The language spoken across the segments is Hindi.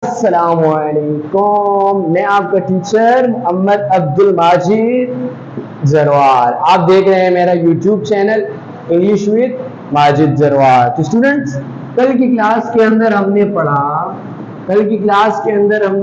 अस्सलामुअलैकुम, मैं आपका टीचर मोहम्मद अब्दुल माजिद जरवार। आप देख रहे हैं मेरा YouTube channel English with Majid Jarwar. तो स्टूडेंट्स, कल की क्लास के अंदर हमने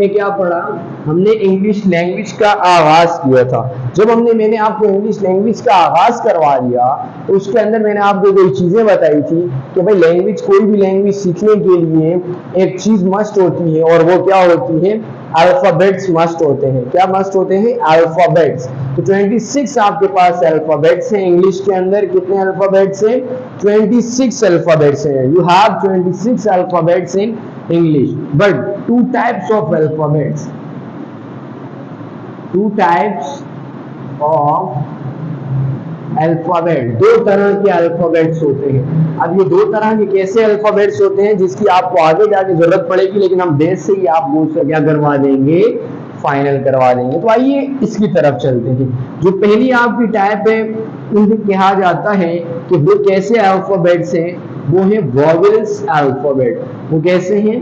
क्या पढ़ा? हमने इंग्लिश लैंग्वेज का आगाज किया था। जब मैंने आपको इंग्लिश लैंग्वेज का आगाज करवा दिया तो उसके अंदर मैंने आपको कोई चीजें बताई थी कि भाई लैंग्वेज, कोई भी लैंग्वेज सीखने के लिए एक चीज मस्ट होती है, और वो क्या होती है? अल्फाबेट्स मस्ट होते हैं। क्या मस्ट होते हैं? अल्फाबेट्स। तो 26 आपके पास अल्फाबेट्स हैं। इंग्लिश के अंदर कितने अल्फाबेट्स हैं? 26 अल्फाबेट्स हैं। You have 26 alphabets in English, but two types of alphabets. Two types of alphabet, दो तरह के अल्फाबेट्स होते हैं। अब ये दो तरह के कैसे अल्फाबेट्स होते हैं जिसकी आपको आगे जाके जरूरत पड़ेगी, लेकिन हम बेस से ही आप वो क्या करवा देंगे? फाइनल करवा देंगे। तो आइए इसकी तरफ चलते हैं। जो पहली आपकी टाइप है उनको कहा जाता है कि वो कैसे अल्फाबेट्स हैं? वो है वॉवेल्स अल्फाबेट। वो कैसे हैं?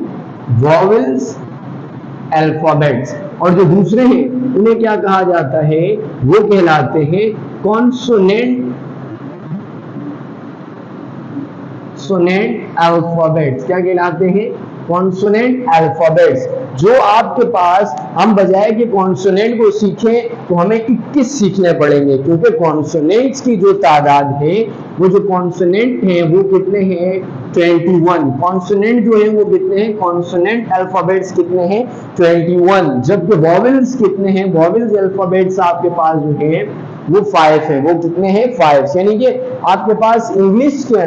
Vowels alphabets. और जो दूसरे हैं उन्हें क्या कहा जाता है? वो कहलाते हैं कॉन्सोनेंट अल्फाबेट्स। क्या कहलाते हैं? Consonant alphabets. जो आपके पास, हम बजाय कि कॉन्सोनेंट को सीखें तो हमें 21 सीखने पड़ेंगे, क्योंकि कॉन्सोनेंट्स की जो तादाद है, वो जो कॉन्सोनेंट हैं वो कितने हैं? 21। कॉन्सोनेंट जो है वो कितने हैं? कॉन्सोनेंट अल्फाबेट्स कितने हैं? 21। जबकि वॉवेल्स कितने हैं? वॉवेल्स अल्फाबेट्स आपके पास जो है वो 5 है। वो कितने हैं? 5। यानी कि आपके पास इंग्लिश के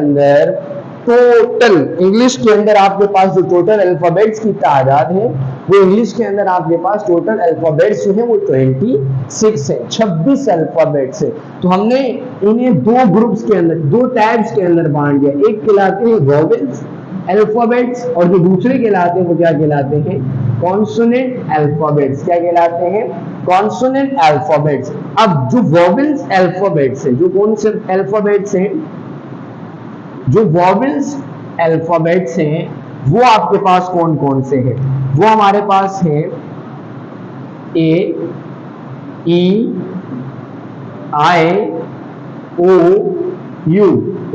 अंदर आपके पास जो टोटल अल्फाबेट्स की तादाद है, वो इंग्लिश के अंदर आपके पास टोटल अल्फाबेट्स जो है वो 26 है। 26 अल्फाबेट्स है। तो हमने इन्हें दो ग्रुप्स के अंदर, दो टाइप्स के अंदर बांट दिया। एक कहलाते हैं वॉवेल्स अल्फाबेट्स, और जो दूसरे कहलाते हैं वो क्या कहलाते हैं? Consonant alphabets. क्या कहलाते हैं? Consonant alphabets. अब जो वॉवेल्स अल्फाबेट्स है, जो कौन से अल्फाबेट्स हैं? जो वॉवेल्स अल्फाबेट्स हैं वो आपके पास कौन कौन से हैं? वो हमारे पास है ए, ई, आई, ओ, यू।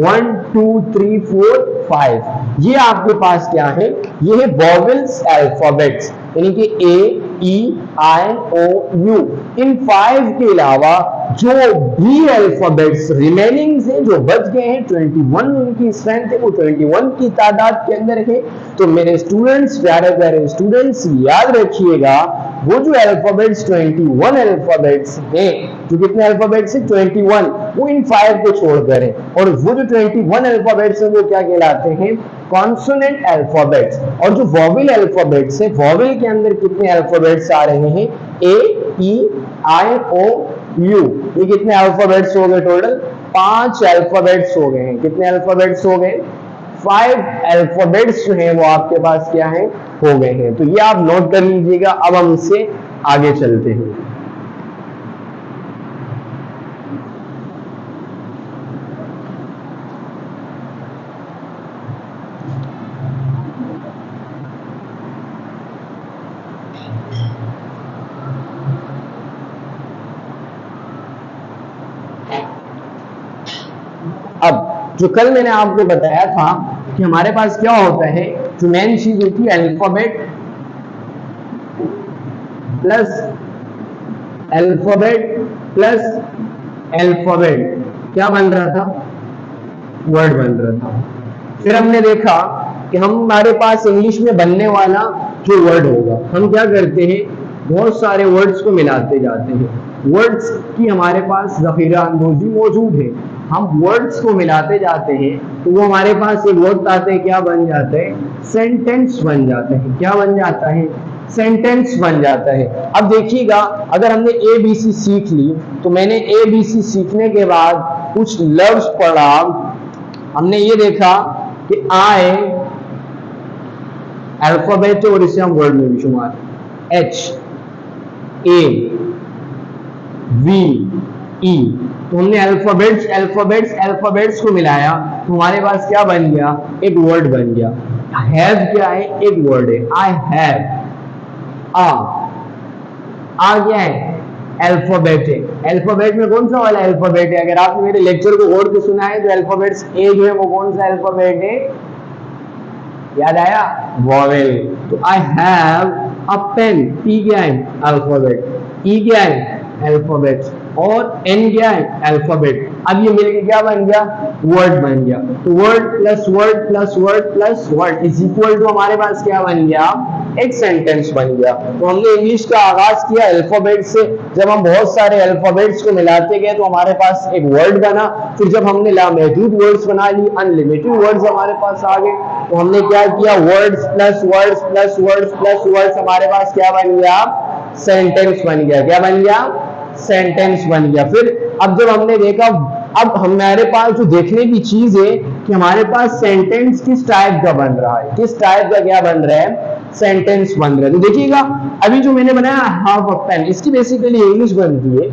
1 2 3 4 5। ये आपके पास क्या है? ये है वॉवेल्स अल्फाबेट्स, यानी कि ए, ई, आई, ओ, यू। इन 5 के अलावा जो भी अल्फाबेट्स रिमेनिंग हैं, जो बच गए हैं, 21 उनकी स्ट्रेंथ है, वो 21 की तादाद के अंदर है। तो मेरे स्टूडेंट्स, प्यारे प्यारे स्टूडेंट्स, याद रखिएगा वो जो अल्फाबेट्स 21 अल्फाबेट्स हैं, जो कितने अल्फाबेट्स हैं? 21, वो इन 5 को छोड़कर है। और वो जो 21 अल्फाबेट्स हैं वो क्या कहलाते हैं? Consonant alphabets. और जो वॉवेल अल्फाबेट्स है, वॉवेल के अंदर कितने अल्फाबेट्स आ रहे हैं? ए, ई, आई, ओ, यू। ये कितने अल्फाबेट्स हो गए? टोटल 5 अल्फाबेट्स हो गए हैं। कितने अल्फाबेट्स हो गए? 5 अल्फाबेट्स जो हैं वो आपके पास क्या है? हो गए हैं। तो ये आप नोट कर लीजिएगा। अब हम इससे आगे चलते हैं। अब जो कल मैंने आपको बताया था कि हमारे पास क्या होता है, जो मेन चीज होती है alphabet plus alphabet plus alphabet, क्या बन रहा था? वर्ड बन रहा था। फिर हमने देखा कि हमारे पास इंग्लिश में बनने वाला जो वर्ड होगा, हम क्या करते हैं? बहुत सारे वर्ड्स को मिलाते जाते हैं। वर्ड्स की हमारे पास जखीरा अंदोजी मौजूद है। हम वर्ड्स को मिलाते जाते हैं तो वो हमारे पास एक वर्ड आते हैं, क्या बन जाता है? सेंटेंस बन जाता है। क्या बन जाता है? सेंटेंस बन जाता है। अब देखिएगा, अगर हमने ए बी सी सीख ली, तो मैंने ए बी सी सीखने के बाद कुछ लफ्ज पढ़ा। हमने ये देखा कि आई अल्फाबेट है और इसे हम वर्ड में भी शुमार, एच, ए, वी, ई। तो हमने अल्फाबेट्स को मिलाया तो हमारे पास क्या बन गया? एक वर्ड बन गया। हैव क्या है? एक वर्ड है, आई हैव। आ गया है अल्फाबेट है। अल्फाबेट में कौन सा वाला अल्फाबेट है? अगर आपने मेरे लेक्चर को गौर से सुना है तो अल्फाबेट्स ए जो है वो कौन सा अल्फाबेट है? याद आया? वॉवेल। तो I have a pen, P क्या है? अल्फाबेट। ई क्या है? अल्फाबेट। और एन क्या है? अल्फाबेट। अब ये मिलके क्या बन गया? वर्ड बन गया। तो word plus word plus word plus word is equal to हमारे पास क्या बन गया? एक सेंटेंस बन गया। तो हमने इंग्लिश का आगाज किया अल्फाबेट से। जब हम बहुत सारे अल्फाबेट्स को मिलाते गए तो हमारे पास एक वर्ड बना। फिर जब हमने लामहदूद वर्ड्स बना ली, अनलिमिटेड वर्ड्स हमारे पास आ गए, तो हमने क्या किया? Words plus words plus words plus words हमारे पास क्या बन गया? सेंटेंस बन गया। क्या बन गया? सेंटेंस बन गया। फिर अब जब हमने देखा, अब हमारे पास जो देखने की चीज है कि हमारे पास सेंटेंस किस टाइप का बन रहा है, किस टाइप का क्या बन रहा है? सेंटेंस बन रहा है। तो देखिएगा अभी जो मैंने बनाया आई हैव अ पेन, इसकी बेसिकली इंग्लिश बनती है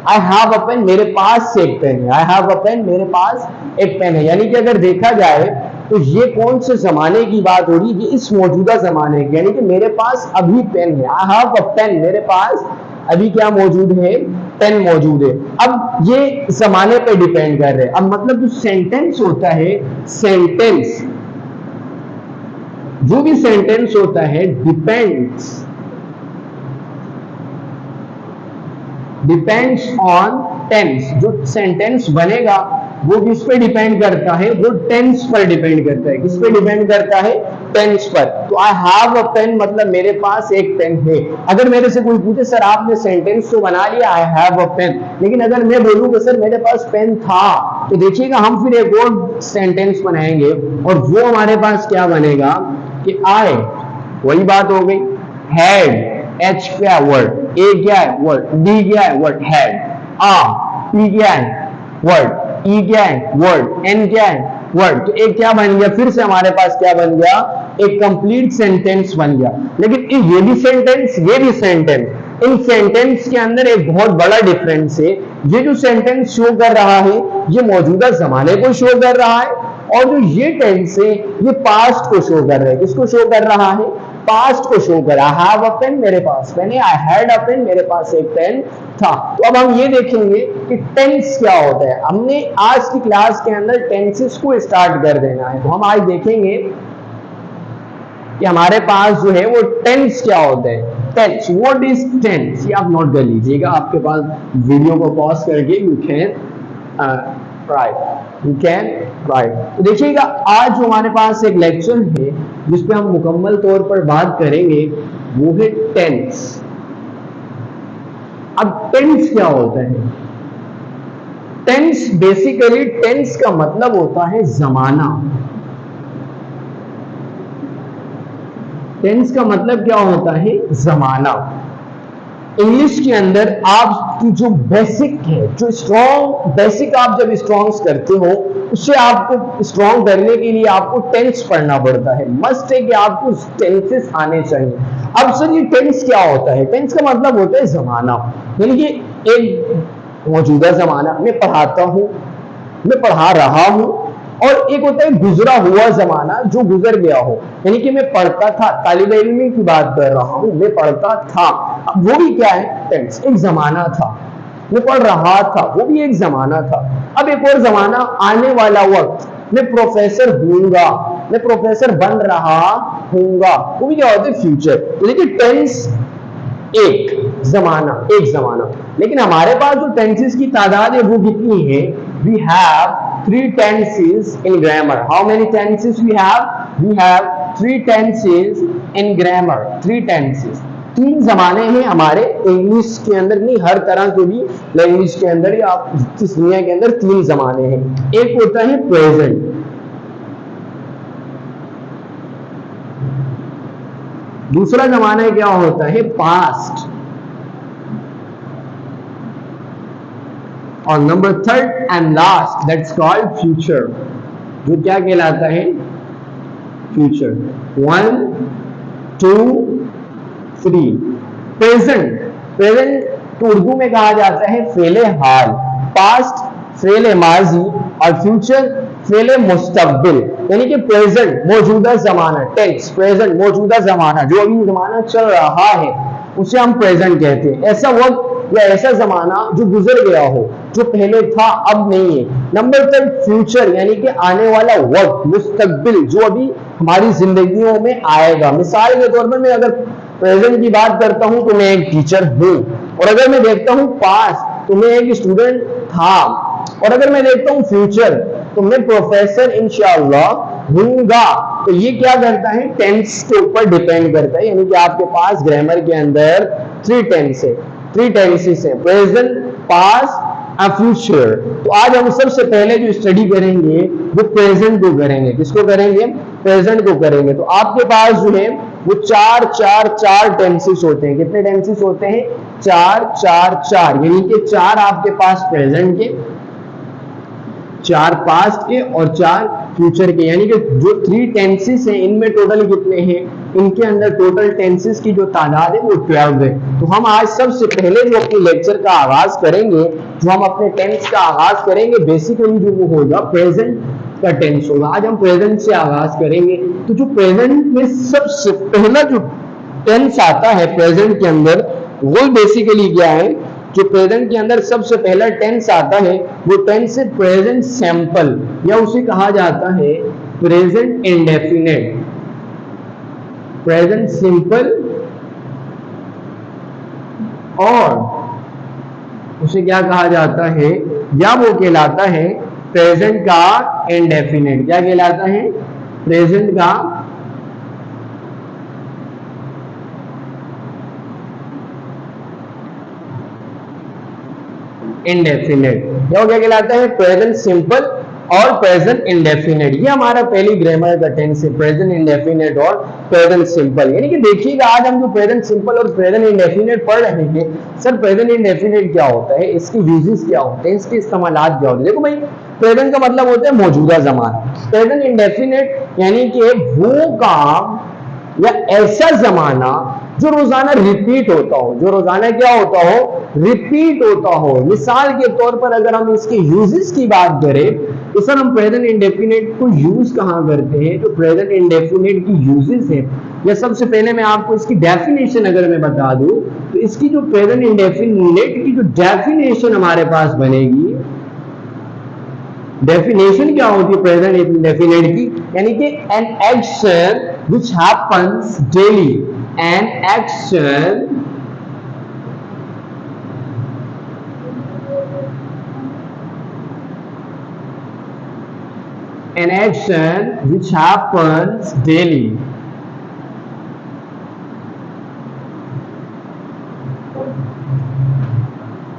आई हैव अ पेन, मेरे पास एक पेन है। आई हैव अ पेन, मेरे पास एक पेन है। यानी कि अगर देखा जाए तो ये कौन से जमाने की बात हो रही है? इस मौजूदा जमाने की, यानी कि मेरे पास अभी पेन है। आई हैव अ पेन, मेरे पास अभी क्या मौजूद है? पेन मौजूद है। अब ये जमाने पे डिपेंड कर रहे हैं। अब मतलब जो सेंटेंस होता है, सेंटेंस, जो भी सेंटेंस होता है डिपेंड्स ऑन टेंस। जो सेंटेंस बनेगा वो किस पे डिपेंड करता है? वो टेंस पर डिपेंड करता है। किस पे डिपेंड करता है? टेंस पर। तो आई हैव अ पेन मतलब मेरे पास एक पेन है। अगर मेरे से कोई पूछे सर आपने सेंटेंस तो बना लिया आई हैव अ पेन, लेकिन अगर मैं बोलूंगा सर मेरे पास पेन था, तो देखिएगा हम फिर एक और सेंटेंस बनाएंगे और वो हमारे पास क्या बनेगा कि आई, वही बात हो गई, हैड, एच क्या वर्ड, ए क्या है? वर्ड, डी क्या है? वर्ड, हैड, पी क्या है? वर्ड, ई क्या है? वर्ड, एन क्या है? वर्ड। तो एक क्या बन गया? फिर से हमारे पास क्या बन गया? एक कंप्लीट सेंटेंस बन गया। लेकिन ये भी सेंटेंस, ये भी सेंटेंस, इन सेंटेंस के अंदर एक बहुत बड़ा डिफरेंस है। ये जो सेंटेंस शो कर रहा है ये मौजूदा जमाने को शो कर रहा है, और जो ये टेंस है ये पास्ट को शो कर रहा है। किसको शो कर रहा है? पास्ट को शो कर रहा है। हैव अ पेन, मेरे पास पेन है। आई हैड अ पेन, मेरे पास एक पेन था। तो अब हम ये देखेंगे कि टेंस क्या होता है। हमने आज की क्लास के अंदर टेंसेस को स्टार्ट कर देना है। तो हम आज देखेंगे कि हमारे पास जो है वो टेंस क्या होता है। टेंस, व्हाट इज टेंस, ये आप नोट कर लीजिएगा। आपके पास वीडियो को पॉज करके यू कैन राइट। तो देखिएगा आज जो हमारे पास एक लेक्चर है जिसपे हम मुकम्मल तौर पर बात करेंगे वो है टेंस। अब टेंस क्या होता है? टेंस बेसिकली, टेंस का मतलब होता है जमाना। टेंस का मतलब क्या होता है? जमाना। इंग्लिश के अंदर आपकी जो बेसिक है, जो स्ट्रॉन्ग बेसिक आप जब स्ट्रॉन्ग करते हो, उससे आपको स्ट्रॉन्ग करने के लिए आपको टेंस पढ़ना पड़ता है। मस्ट है कि आपको टेंसेस आने चाहिए। अब सर ये टेंस क्या होता है? टेंस का मतलब होता है जमाना, यानी कि एक मौजूदा जमाना, मैं पढ़ाता हूं, मैं पढ़ा रहा हूं, और एक होता है गुजरा हुआ जमाना जो गुजर गया हो, यानी कि मैं पढ़ता था, तालिब इल्मी की बात कर रहा हूं, मैं पढ़ता था। अब वो भी क्या है? टेंस, एक जमाना था। मैं पढ़ रहा था, वो भी एक जमाना था। अब एक और जमाना, आने वाला वक्त, मैं प्रोफेसर हूंगा, मैं प्रोफेसर बन रहा हूंगा, वो भी क्या होता है? फ्यूचर। तो देखिए टेंस एक जमाना, एक जमाना। लेकिन हमारे पास जो टेंसेस की तादाद है वो कितनी है? We have 3 tenses in grammar. How many tenses we have? We have 3 tenses in grammar. 3 tenses. 3 जमाने हैं हमारे इंग्लिश के अंदर, नहीं हर तरह के भी लैंग्वेज के अंदर या इस दुनिया के अंदर 3 जमाने हैं। एक होता है प्रेजेंट, दूसरा जमाना क्या होता है? पास्ट, और number 3rd and last that's called future, जो क्या कहलाता है? फ्यूचर। 1 2 3। प्रेजेंट, प्रेजेंट तो उर्दू में कहा जाता है फेले हाल, पास्ट फेले माजी, और फ्यूचर फेले मुस्तकबिल। यानी कि प्रेजेंट मौजूदा जमाना, टेंस प्रेजेंट मौजूदा जमाना, जो अभी जमाना चल रहा है, उसे हम प्रेजेंट कहते हैं। ऐसा वक्त या ऐसा जमाना जो गुजर गया हो, जो पहले था अब नहीं है। नंबर 3 फ्यूचर, यानी कि आने वाला वक्त, मुस्तकबिल, जो अभी हमारी जिंदगियों में आएगा। मिसाल के तौर पर मैं अगर प्रेजेंट की बात करता हूं तो मैं एक टीचर हूं, और अगर मैं देखता हूं पास्ट तो मैं एक स्टूडेंट था, और अगर मैं देखता हूं फ्यूचर तो मैं प्रोफेसर इंशाअल्लाह हूंगा। तो ये क्या करता है, टेंस के ऊपर डिपेंड करता है, यानी कि आपके पास ग्रामर के अंदर 3 टेंस है, 3 टेंसेस है, प्रेजेंट, पास्ट और फ्यूचर। तो आज हम सबसे पहले जो स्टडी करेंगे वो प्रेजेंट को करेंगे। किसको करेंगे? प्रेजेंट को करेंगे। तो आपके पास जो है वो 4 टेंसेस होते हैं। कितने टेंसेस होते हैं? 4, यानी कि 4 आपके पास प्रेजेंट के, 4 पास्ट के और 4 फ्यूचर के, यानी कि जो 3 टेंसेस हैं इनमें टोटल कितने हैं? इनके अंदर टोटल टेंसेस की जो तादाद है वो 12 है। तो हम आज सबसे पहले जो अपने लेक्चर का आगाज करेंगे, जो हम अपने टेंस का आगाज करेंगे, बेसिकली जो वो होगा प्रेजेंट का टेंस होगा। आज हम प्रेजेंट से आगाज करेंगे। तो जो प्रेजेंट में सबसे पहला जो टेंस आता है प्रेजेंट के अंदर, वो बेसिकली क्या है? जो प्रेजेंट के अंदर सबसे पहला टेंस आता है वो टेंस है प्रेजेंट सिंपल, या उसे कहा जाता है प्रेजेंट इंडेफिनिट। प्रेजेंट सिंपल, और उसे क्या कहा जाता है, या वो कहलाता है प्रेजेंट का इंडेफिनिट। क्या कहलाता है? प्रेजेंट का इंडेफिनिट, या क्या कहलाता है? प्रेजेंट सिंपल और प्रेजेंट इंडेफिनिट। ये हमारा पहली ग्रामर का टेंस है, प्रेजेंट इंडेफिनिट और प्रेजेंट सिंपल। यानी कि देखिएगा आज हम जो प्रेजेंट सिंपल और प्रेजेंट इंडेफिनिट पढ़ रहे हैं, सर प्रेजेंट इंडेफिनिट क्या होता है, इसकी यूजेस क्या होते हैं, इसके इस्तेमालात क्या होते हैं। देखो भाई, प्रेजेंट का मतलब होता है मौजूदा जमाना, प्रेजेंट इंडेफिनिट यानी कि वो काम या ऐसा जमाना जो रोजाना रिपीट होता हो, जो रोजाना क्या होता हो? रिपीट होता हो। मिसाल के तौर पर अगर हम इसके यूजेस की बात करें तो सर हम प्रेजेंट इंडेफिनिट को यूज कहां करते हैं? जो प्रेजेंट इंडेफिनिट की यूजेस है, या सबसे पहले मैं आपको इसकी डेफिनेशन अगर मैं बता दूं तो इसकी जो प्रेजेंट इंडेफिनिट की जो डेफिनेशन हमारे पास बनेगी, डेफिनेशन क्या होती है प्रेजेंट इंडेफिनिट की? यानी कि an action which happens daily, an action which happens daily,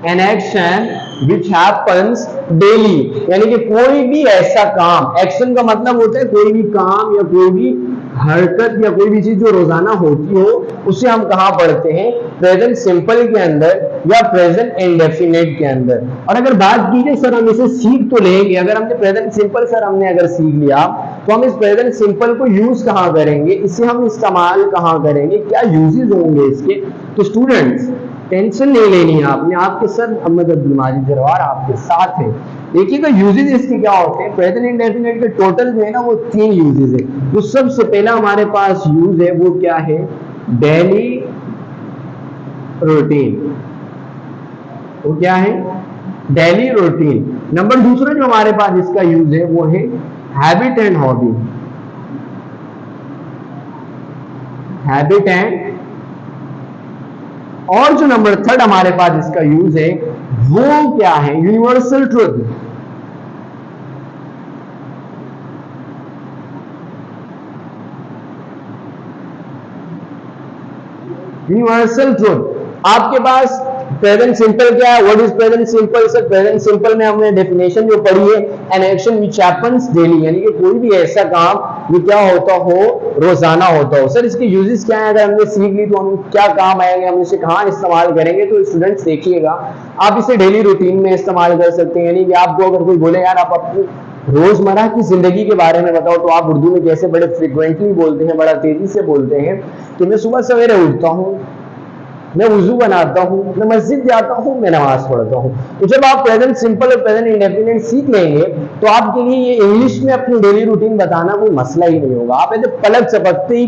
an action which happens daily, यानी कि कोई भी ऐसा काम, एक्शन का मतलब होता है कोई भी काम या कोई भी हरकत या कोई भी चीज जो रोजाना होती हो, उसे हम कहां पढ़ते हैं? प्रेजेंट सिंपल के अंदर या प्रेजेंट इंडेफिनिट के अंदर। और अगर बात की जाए सर हम इसे सीख तो लेंगे, अगर हमने प्रेजेंट सिंपल सर हमने अगर सीख लिया तो हम इस प्रेजेंट सिंपल को यूज कहां करेंगे, इसे हम इस्तेमाल कहां करेंगे, क्या यूजेस होंगे इसके? तो स्टूडेंट्स टेंशन नहीं लेनी है आपने, आपके सर मोहम्मद अब्दुल माजिद जरवार आपके साथ है। देखिएगा यूजेस इसके क्या होते हैं। प्रेजेंट इंडेफिनिट के टोटल जो है ना वो 3 यूजेस है। तो सबसे पहला हमारे पास यूज है वो क्या है? Daily routine. वो क्या है? Daily routine. नंबर दूसरा जो हमारे पास इसका यूज है वो है habit and hobby. Habit and, और जो नंबर 3 हमारे पास इसका यूज है वो क्या है? Universal truth. Universal truth. आपके पास प्रेजेंट सिंपल क्या है? What is present simple? Sir present simple में हमने डेफिनेशन जो पढ़ी है, an action which happens daily, यानी कि कोई भी ऐसा काम जो क्या होता हो? रोजाना होता हो। सर इसके यूजेस क्या है? अगर हमने सीख ली तो हम क्या काम आएंगे, हम इसे कहां इस्तेमाल करेंगे? तो स्टूडेंट्स देखिएगा, आप इसे डेली रूटीन में इस्तेमाल कर सकते हैं। यानी कि आपको अगर कोई बोले यार आप अपनी रोजमर्रा की जिंदगी के बारे में बताओ, तो आप उर्दू में कैसे बड़े फ्रिक्वेंटली बोलते हैं, बड़ा तेजी से बोलते हैं कि मैं सुबह सवेरे उठता हूँ, मैं वुजू बनाता हूँ, मैं मस्जिद जाता हूँ, मैं नमाज पढ़ता हूँ। तो जब आप प्रेजेंट सिंपल और प्रेजेंट इंडेफिनिट सीख लेंगे तो आपके लिए ये इंग्लिश में अपनी डेली रूटीन बताना कोई मसला ही नहीं होगा। आप ऐसे पलक झपकते ही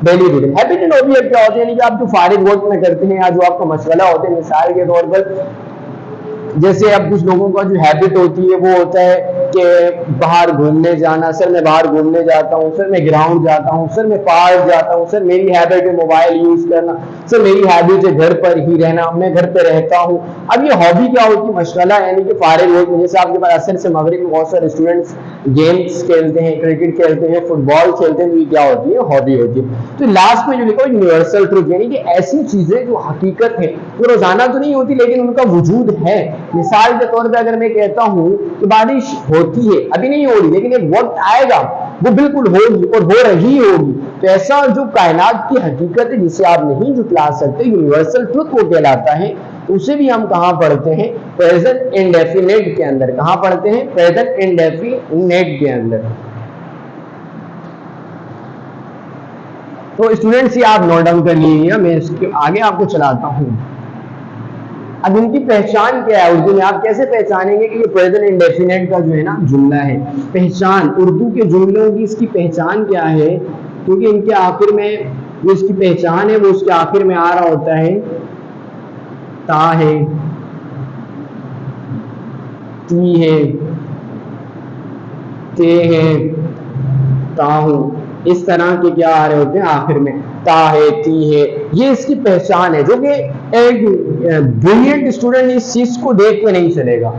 daily routine. Habit and hobby क्या होते हैं, यानी कि आप जो फारिग वक्त में करते हैं या जो आपका मशगला होते हैं, मिसाल के तौर पर जैसे अब कुछ लोगों का जो हैबिट होती है वो होता है कि बाहर घूमने जाना, सर मैं बाहर घूमने जाता हूँ, सर मैं ग्राउंड जाता हूँ, सर मैं पार्क जाता हूँ, सर मेरी हैबिट है मोबाइल यूज करना, सर मेरी हैबिट है घर पर ही रहना, मैं घर पे रहता हूँ। अब ये हॉबी क्या होती है, मशगला यानी कि फारिग वक्त में, जैसे आपके पास असर से मगरिब में बहुत सारे स्टूडेंट्स गेम्स खेलते हैं, क्रिकेट खेलते हैं, फुटबॉल खेलते हैं, तो ये क्या होती है, हॉबी होती है। तो लास्ट में जो लिखा यूनिवर्सल ट्रुथ, यानी कि ऐसी चीजें जो हकीकत है, वो रोजाना तो नहीं होती लेकिन उनका वजूद है। मिसाल के तौर पे अगर मैं कहता हूं कि बारिश होती है, अभी नहीं हो रही लेकिन एक वक्त आएगा वो बिल्कुल होगी और हो रही होगी, तो ऐसा जो कायनात की हकीकत है जिसे आप नहीं जुटला सकते, यूनिवर्सल ट्रुथ वो कहलाता है। तो उसे भी हम कहां पढ़ते हैं, प्रेजेंट इंडेफिनिट के अंदर। कहां पढ़ते हैं, प्रेजेंट इंडेफिनिट के अंदर। तो स्टूडेंट्स ये आप नोट डाउन कर लीजिए, मैं इसके आगे आपको चलाता हूं। अब इनकी पहचान क्या है उर्दू में, आप कैसे पहचानेंगे कि ये प्रेजेंट इंडेफिनिट का जो है ना जुमला है। पहचान उर्दू के जुमलों की इसकी पहचान क्या है, क्योंकि इनके आखिर में जो इसकी पहचान है वो उसके आखिर में आ रहा होता है ता है, ती है, ते है, ताहू, इस तरह के क्या आ रहे होते हैं आखिर में, ता है, ती है, ये इसकी पहचान है। जो कि एक ब्रिलियंट स्टूडेंट इस चीज को देख के नहीं चलेगा,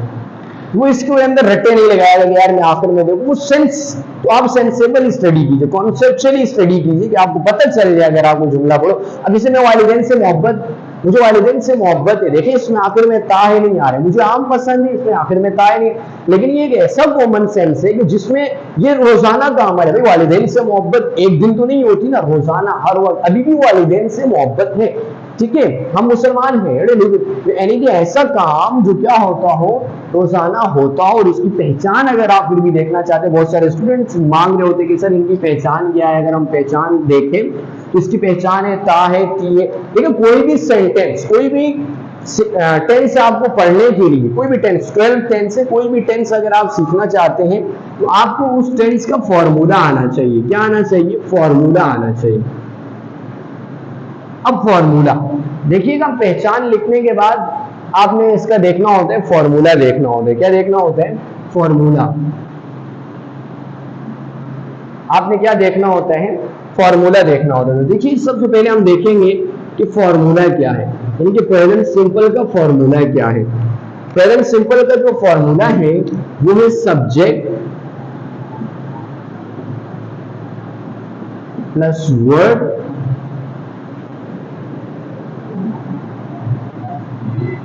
वो इसके अंदर रट्टे नहीं लगाएगा कि यार मैं आखिर में देखूं, वो सेंस, तो आप सेंसेबल स्टडी कीजिए, कॉन्सेप्चुअली स्टडी कीजिए कि आपको पता चल जाए अगर आपको जुमला पढ़ो। अब इसे मैं वालिदैन से मोहब्बत, मुझे वालिदैन से मोहब्बत है, देखिए इसमें आखिर में ता है नहीं आ रहा है, मुझे आम पसंद है, इसमें आखिर में ता है नहीं, लेकिन ये एक ऐसा कॉमन सेंस है कि जिसमें ये रोजाना का अमल है। भाई वालिदैन से मोहब्बत एक दिन तो नहीं होती ना, रोजाना हर वक्त अभी भी वालिदैन से मोहब्बत है, ठीक है, हम मुसलमान हैं, यानी कि ऐसा काम जो क्या होता हो, रोजाना होता हो, और इसकी पहचान अगर आप फिर भी देखना चाहते हैं, बहुत सारे स्टूडेंट्स मांग रहे होते कि सर इनकी पहचान क्या है, अगर हम पहचान देखें तो इसकी पहचान है ता है, ती है। लेकिन कोई भी सेंटेंस, कोई भी टेंस आपको पढ़ने के लिए, कोई भी टेंस, 12 टेंस है, कोई भी टेंस अगर आप सीखना चाहते हैं तो आपको उस टेंस का फॉर्मूला आना चाहिए। क्या आना चाहिए, फॉर्मूला आना चाहिए। अब फॉर्मूला देखिएगा, पहचान लिखने के बाद आपने इसका देखना होता है, फॉर्मूला देखना होता है। क्या देखना होता है, फॉर्मूला। आपने क्या देखना होता है, फॉर्मूला देखना होता है। देखिए सबसे पहले हम देखेंगे कि फॉर्मूला क्या है, यानी कि प्रेजेंट सिंपल का फॉर्मूला क्या है। प्रेजेंट सिंपल का जो फॉर्मूला है वो है subject plus word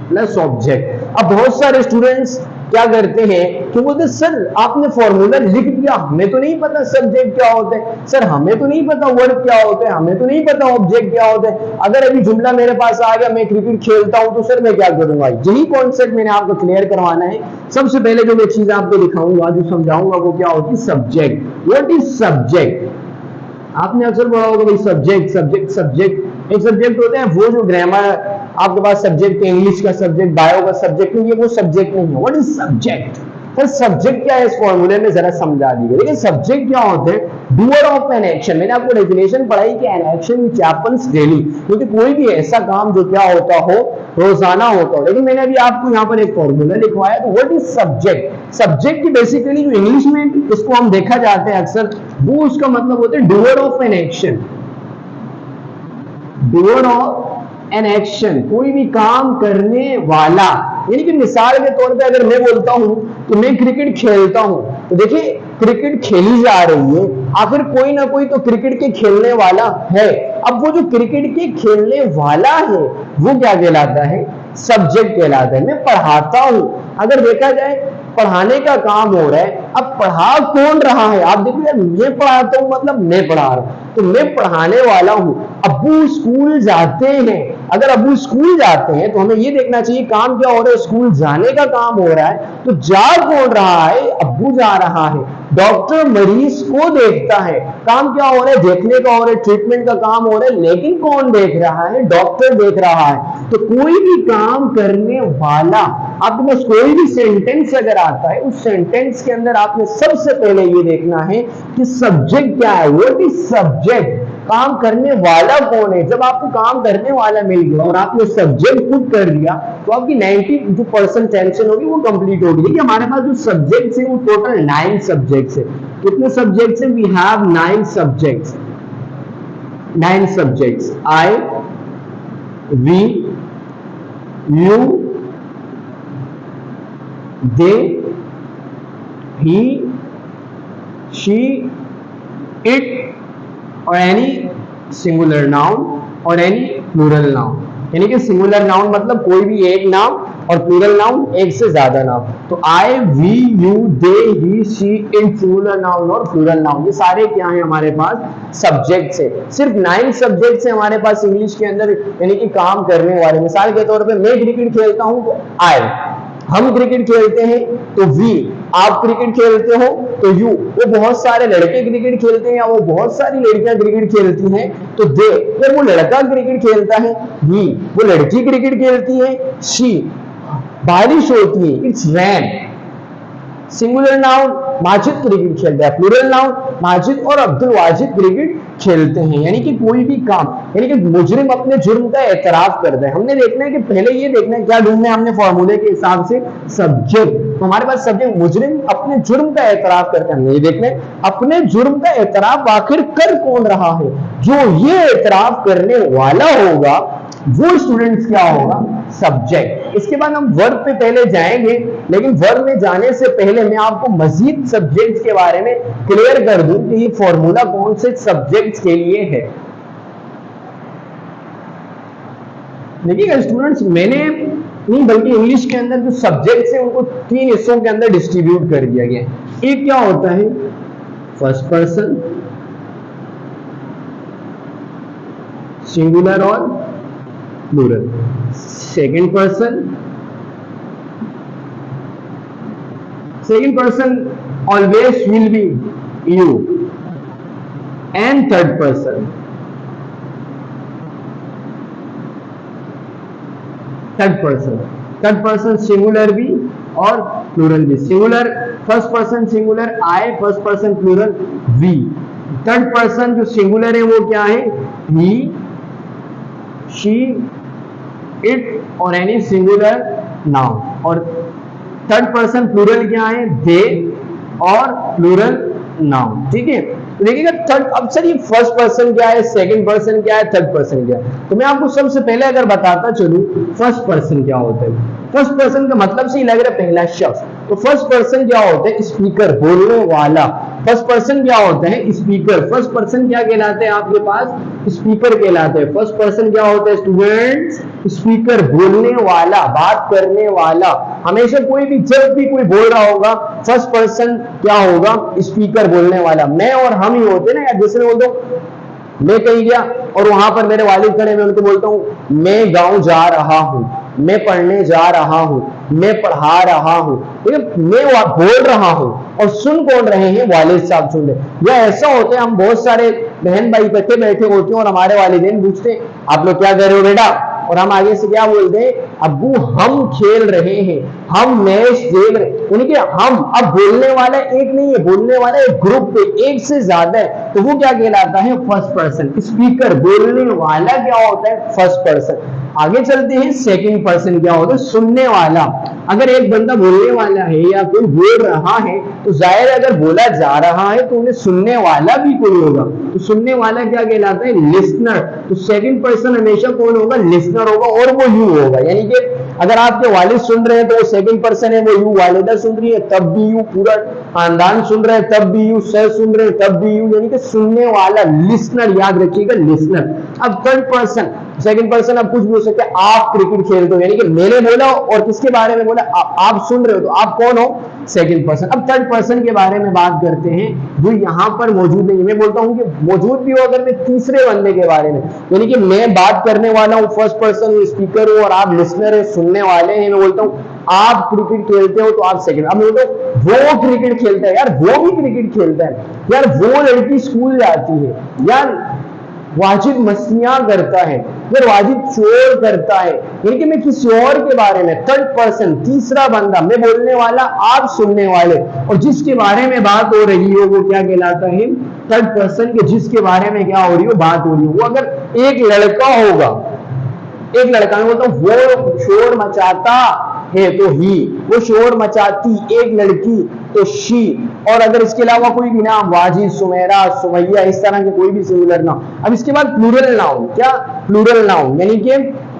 plus object. अब बहुत सारे स्टूडेंट्स क्या करते हैं कि बोलते सर आपने फॉर्मूला लिख दिया, हमें तो नहीं पता सब्जेक्ट क्या होता है, सर हमें तो नहीं पता वर्ड क्या होता है, हमें तो नहीं पता ऑब्जेक्ट क्या होता है। अगर अभी जुमला मेरे पास आ गया, मैं क्रिकेट खेलता हूं, तो सर मैं क्या करूंगा। यही कॉन्सेप्ट मैंने आपको क्लियर करवाना है। सबसे पहले जो मैं चीज आपको दिखाऊंगा, जो समझाऊंगा, वो क्या होती है, सब्जेक्ट। What is subject. आपने अक्सर पढ़ा होगा भाई सब्जेक्ट सब्जेक्ट सब्जेक्ट। एक सब्जेक्ट होता है वो जो ग्रामर आपके पास सब्जेक्ट, इंग्लिश का सब्जेक्ट, बायो का सब्जेक्ट नहीं है, वो सब्जेक्ट नहीं है। What is subject. Sir subject क्या है, इस फॉर्मूले में जरा समझा दीजिए। लेकिन सब्जेक्ट क्या होते हैं, डूअर ऑफ एन एक्शन। मैंने आपको डेफिनेशन पढ़ाई कि an action which happens daily, क्योंकि कोई भी ऐसा काम जो क्या होता हो, रोजाना होता हो। लेकिन मैंने अभी आपको यहाँ पर एक फॉर्मूला लिखवाया, तो व्हाट इज सब्जेक्ट। सब्जेक्ट की बेसिकली जो इंग्लिश में इसको हम देखा जाते हैं अक्सर, वो उसका मतलब होता है doer of an action. Doer of an action, कोई भी काम करने वाला। यानी कि मिसाल के तौर पे अगर मैं बोलता हूं कि मैं क्रिकेट खेलता हूं, तो देखिए क्रिकेट खेली जा रही है, आखिर कोई ना कोई तो क्रिकेट के खेलने वाला है। अब वो जो क्रिकेट के खेलने वाला है वो क्या कहलाता है, सब्जेक्ट कहलाता है। मैं पढ़ाता हूं, अगर देखा जाए पढ़ाने का काम हो रहा है, अब पढ़ा कौन रहा है, आप देखो यार मैं पढ़ाता हूं मतलब मैं पढ़ा रहा हूं, तो मैं पढ़ाने वाला हूं। अब्बू स्कूल जाते हैं, अगर अब्बू स्कूल जाते हैं तो हमें ये देखना चाहिए काम क्या हो रहा है, स्कूल जाने का काम हो रहा है, तो जा कौन रहा है, अब्बू जा रहा है। डॉक्टर मरीज को देखता है, काम क्या हो रहा है, देखने का हो रहा है, ट्रीटमेंट का काम हो रहा है, लेकिन कौन देख रहा है, डॉक्टर देख रहा है। तो कोई भी काम करने वाला, आपके पास कोई भी सेंटेंस अगर आता है, उस सेंटेंस के अंदर आपने सबसे पहले ये देखना है कि सब्जेक्ट क्या है। What is subject. काम करने वाला कौन है। जब आपको काम करने वाला मिल गया और आपने सब्जेक्ट खुद कर दिया तो आपकी 90% टेंशन होगी वो कंप्लीट होगी। देखिए हमारे पास जो सब्जेक्ट्स है वो टोटल 9 सब्जेक्ट्स है। कितने सब्जेक्ट्स है? We have 9 subjects. 9 subjects I, we, you, they, he, she, it और एनी सिंगुलर नाउन और एनी प्लूरल नाउन। यानी कि सिंगुलर नाउन मतलब कोई भी एक नाम और प्लूरल नाउन एक से ज्यादा नाम। तो I, we, you, they, he, she, it singular noun और प्लूरल नाउन ये सारे क्या है हमारे पास सब्जेक्ट्स है। सिर्फ 9 सब्जेक्ट्स है हमारे पास इंग्लिश के अंदर, यानी कि काम करने वाले। मिसाल के तौर पे मैं क्रिकेट खेलता हूं तो आई, हम क्रिकेट खेलते हैं तो वी, आप क्रिकेट खेलते हो तो यू, वो बहुत सारे लड़के क्रिकेट खेलते हैं या वो बहुत सारी लड़कियां क्रिकेट खेलती हैं तो दे, अगर वो लड़का क्रिकेट खेलता है, ही, वो लड़की क्रिकेट खेलती है, शी, बारिश होती है, it's rain. Singular noun Majid cricket खेलता है, प्लूरल नाउन माजिद और अब्दुल वाजिद क्रिकेट खेलते हैं। यानी कि कोई भी काम, यानी कि मुजरिम अपने जुर्म का एतराफ करता है। हमने देखना है कि पहले ये देखना है क्या ढूंढना है हमने फॉर्मूले के हिसाब से सब्जेक्ट। तो हमारे पास सब्जेक्ट मुजरिम अपने जुर्म का एतराफ करता है। हमने ये देखना है अपने जुर्म का एतराफ आखिर कर कौन रहा है। जो ये एतराफ करने वाला होगा वो स्टूडेंट्स क्या होगा? सब्जेक्ट। इसके बाद हम वर्ब पे पहले जाएंगे, लेकिन वर्ब में जाने से पहले मैं आपको मजीद सब्जेक्ट्स के बारे में क्लियर कर दूं कि ये फॉर्मूला कौन से सब्जेक्ट्स के लिए है। देखिएगा स्टूडेंट्स, मैंने नहीं बल्कि इंग्लिश के अंदर जो सब्जेक्ट्स हैं उनको 3 हिस्सों के अंदर डिस्ट्रीब्यूट कर दिया गया है। एक क्या होता है? फर्स्ट पर्सन, सिंगुलर और plural. Second person always will be you, and third person singular भी और प्लूरल भी। Singular first person singular I, first person plural we. Third person जो सिंगुलर है वो क्या है? ही, शी, इट और एनी सिंगुलर नाउन। और थर्ड पर्सन प्लूरल क्या है? दे और प्लूरल नाउन। ठीक है, तो देखिएगा थर्ड, अब सर ये फर्स्ट पर्सन क्या है, सेकंड पर्सन क्या है, थर्ड पर्सन क्या है, तो मैं आपको सबसे पहले अगर बताता चलूं फर्स्ट पर्सन क्या होता है। फर्स्ट पर्सन का मतलब से ही लग रहा है पहला शख्स। तो फर्स्ट पर्सन क्या होता है? स्पीकर, बोलने वाला। फर्स्ट पर्सन क्या होता है? स्पीकर। फर्स्ट पर्सन क्या कहलाते हैं आपके पास? स्पीकर कहलाते हैं। फर्स्ट पर्सन क्या होता है स्टूडेंट्स? स्पीकर, बोलने वाला, बात करने वाला। हमेशा कोई भी, जब भी कोई बोल रहा होगा फर्स्ट पर्सन क्या होगा? स्पीकर, बोलने वाला। मैं और हम ही होते ना, या दूसरे बोल दो मैं कहीं गया और वहां पर मेरे वालिद खड़े, मैं उनको बोलता हूं मैं गांव जा रहा हूं, मैं पढ़ने जा रहा हूं, मैं पढ़ा रहा हूं। मैं बोल रहा हूं और सुन कौन रहे हैं? वालिद साहब सुन रहे। या ऐसा होता है हम बहुत सारे बहन भाई इकट्ठे बैठे होते हैं और हमारे वालिदैन पूछते हैं आप लोग क्या कर रहे हो बेटा, और हम आगे से क्या बोलते हैं? अब्बू हम खेल रहे हैं, हम मैच देख रहे हैं। उनके हम, अब बोलने वाला एक नहीं है, बोलने वाला एक ग्रुप पे एक से ज्यादा है, तो वो क्या कहलाता है? First person. स्पीकर, बोलने वाला क्या होता है? First person. आगे चलते हैं, सेकंड पर्सन क्या होता है? सुनने वाला। अगर एक बंदा बोलने वाला है या कोई बोल रहा है तो जाहिर अगर बोला जा रहा है तो उन्हें सुनने वाला भी कोई होगा, तो सुनने वाला क्या कहलाता है? लिसनर। तो सेकंड पर्सन हमेशा कौन होगा? लिसनर होगा, और वो यू होगा। यानी कि अगर आपके वालिद सुन रहे हैं तो वो सेकंड पर्सन है, वो यू। वालिदा सुन रही है तब भी यू, पूरा खानदान सुन रहे हैं तब भी यू, सर सुन रहे हैं तब भी यू, यानी कि सुनने वाला, लिसनर। याद रखिएगा लिसनर। अब थर्ड पर्सन, सेकंड पर्सन अब कुछ भी हो सकता है। आप क्रिकेट खेलते हो, यानी कि मैंने बोला और किसके बारे में बोला? आप सुन रहे हो, तो आप कौन हो? Second person. अब थर्ड पर्सन के बारे में बात करते हैं जो यहां पर मौजूद नहीं। मैं बोलता हूं कि मौजूद भी हो अगर मैं तीसरे बंदे के बारे में, यानी कि मैं बात करने वाला हूं, फर्स्ट पर्सन हूं, स्पीकर हूं, और आप लिसनर है, सुनने वाले हैं। मैं बोलता हूं आप क्रिकेट खेलते हो तो आप सेकंड। अब मैं बोलता हूं वो क्रिकेट खेलता है, यार वो भी क्रिकेट खेलता है, यार वो लड़की स्कूल जाती है, यार वाजिद मस्तियां करता है, फिर वाजिद शोर करता है, यानी कि मैं किसी और के बारे में, थर्ड पर्सन, तीसरा बंदा, मैं बोलने वाला, आप सुनने वाले, और जिसके बारे में बात हो रही हो वो क्या कहलाता है? थर्ड पर्सन के जिसके बारे में क्या हो रही हो, बात हो रही हो। वो अगर एक लड़का होगा, एक लड़का, मैं बोलता हूं वो शोर मचाता है तो ही, वो शोर मचाती एक लड़की तो शी, और अगर इसके अलावा कोई भी नाम, वाजिद, सुमेरा, सुमैया, इस तरह के कोई भी सिंगुलर नाउन। अब इसके बाद प्लूरल नाउन, क्या? प्लूरल नाउन, यानी कि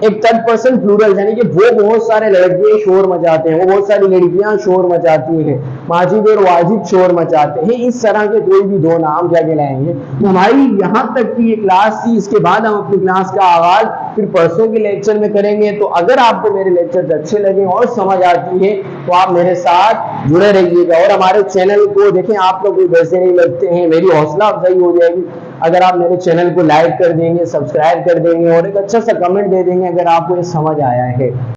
एक थर्ड पर्सन प्लूरल, यानी कि वो बहुत सारे लड़के शोर मचाते हैं, वो बहुत सारी लड़कियां शोर मचाती हैं, माजिद और वाजिद शोर मचाते हैं, इस तरह के कोई भी दो नाम क्या कहलाएंगे। तो हमारी यहां तक की ये क्लास थी, इसके बाद हम अपनी क्लास का आगाज फिर परसों के लेक्चर में करेंगे। तो अगर आपको मेरे लेक्चर अच्छे लगे और समझ आती है तो आप मेरे साथ जुड़े रहिएगा, और हमारे चैनल को देखें, आप लोग कोई वैसे नहीं लगते हैं, मेरी हौसला अफजाई हो जाएगी अगर आप मेरे चैनल को लाइक कर देंगे, सब्सक्राइब कर देंगे और एक अच्छा सा कमेंट दे देंगे अगर आपको ये समझ आया है।